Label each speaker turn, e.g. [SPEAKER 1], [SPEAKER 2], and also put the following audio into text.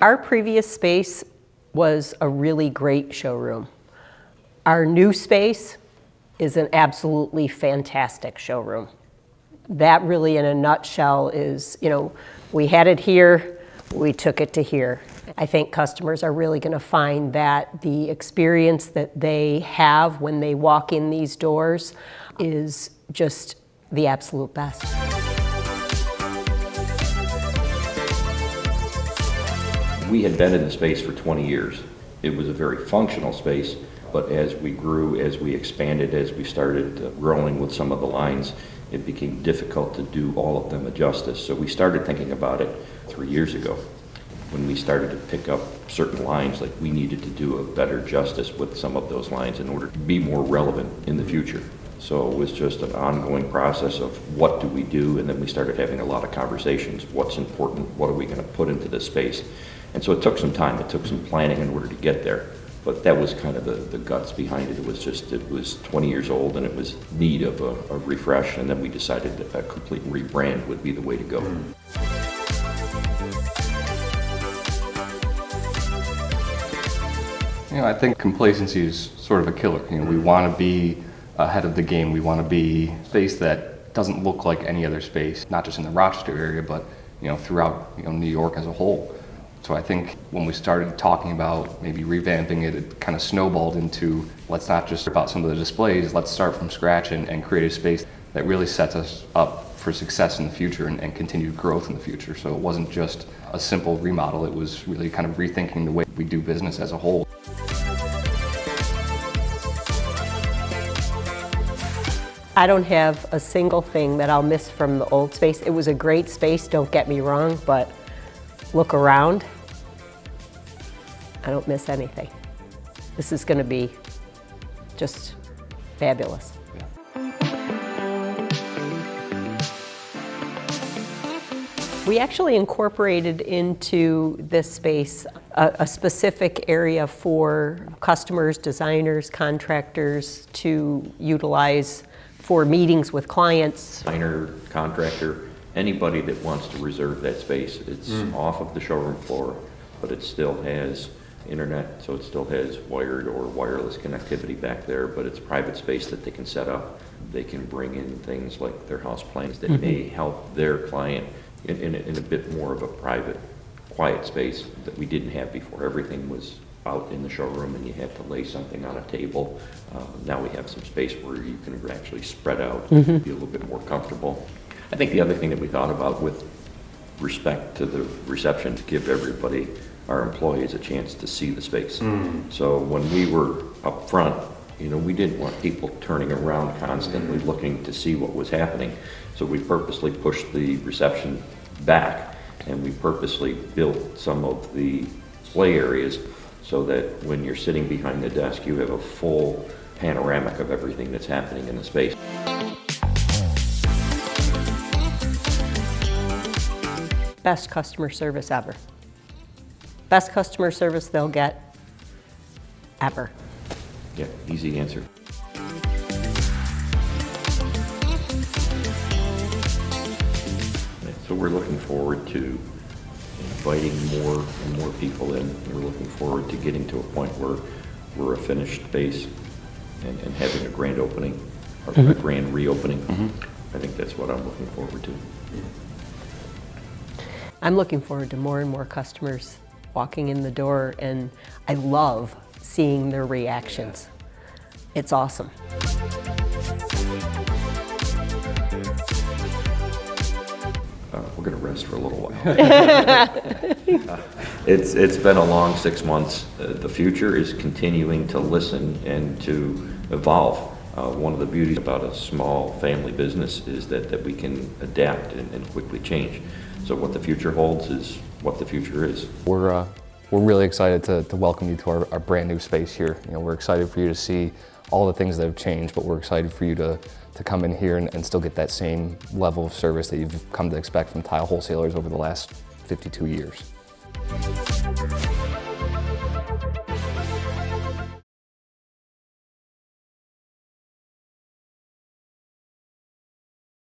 [SPEAKER 1] Our previous space was a really great showroom. Our new space is an absolutely fantastic showroom. That really, in a nutshell, is, we had it here, we took it to here. I think customers are really going to find that the experience that they have when they walk in these doors is just the absolute best.
[SPEAKER 2] We had been in the space for 20 years. It was a very functional space, but as we grew, as we expanded, as we started growing with some of the lines, it became difficult to do all of them a justice. So we started thinking about it 3 years ago when we started to pick up certain lines, like we needed to do a better justice with some of those lines in order to be more relevant in the future. So it was just an ongoing process of what do we do, and then we started having a lot of conversations. What's important? What are we going to put into this space? And so it took some time. It took some planning in order to get there. But that was kind of the guts behind it. It was 20 years old, and it was in need of a refresh, and then we decided that a complete rebrand would be the way to go.
[SPEAKER 3] I think complacency is sort of a killer. We want to be ahead of the game. We want to be a space that doesn't look like any other space, not just in the Rochester area, but throughout New York as a whole. So I think when we started talking about maybe revamping it, it kind of snowballed into, let's not just about some of the displays, let's start from scratch and create a space that really sets us up for success in the future and continued growth in the future. So it wasn't just a simple remodel, it was really kind of rethinking the way we do business as a whole.
[SPEAKER 1] I don't have a single thing that I'll miss from the old space. It was a great space, don't get me wrong, but look around, I don't miss anything. This is going to be just fabulous. We actually incorporated into this space a specific area for customers, designers, contractors to utilize for meetings with clients.
[SPEAKER 2] Designer, contractor, anybody that wants to reserve that space. It's off of the showroom floor, but it still has internet, so it still has wired or wireless connectivity back there, but it's private space that they can set up. They can bring in things like their house plans that may help their client in a bit more of a private, quiet space that we didn't have before. Everything was out in the showroom and you had to lay something on a table. Now we have some space where you can actually spread out, be a little bit more comfortable. I think the other thing that we thought about with respect to the reception, to give everybody, our employees, a chance to see the space. So when we were up front, we didn't want people turning around constantly looking to see what was happening. So we purposely pushed the reception back, and we purposely built some of the display areas so that when you're sitting behind the desk, you have a full panoramic of everything that's happening in the space.
[SPEAKER 1] Best customer service ever. Best customer service they'll get ever.
[SPEAKER 2] Yeah, easy answer. So we're looking forward to inviting more and more people in. We're looking forward to getting to a point where we're a finished space and having a grand opening, or a grand reopening. I think that's what I'm looking forward to.
[SPEAKER 1] I'm looking forward to more and more customers walking in the door, and I love seeing their reactions. It's awesome.
[SPEAKER 2] We're going to rest for a little while. It's been a long 6 months. The future is continuing to listen and to evolve. One of the beauties about a small family business is that we can adapt and quickly change. So what the future holds is what the future is.
[SPEAKER 3] We're really excited to welcome you to our brand new space here. We're excited for you to see all the things that have changed, but we're excited for you to come in here and still get that same level of service that you've come to expect from tile wholesalers over the last 52 years.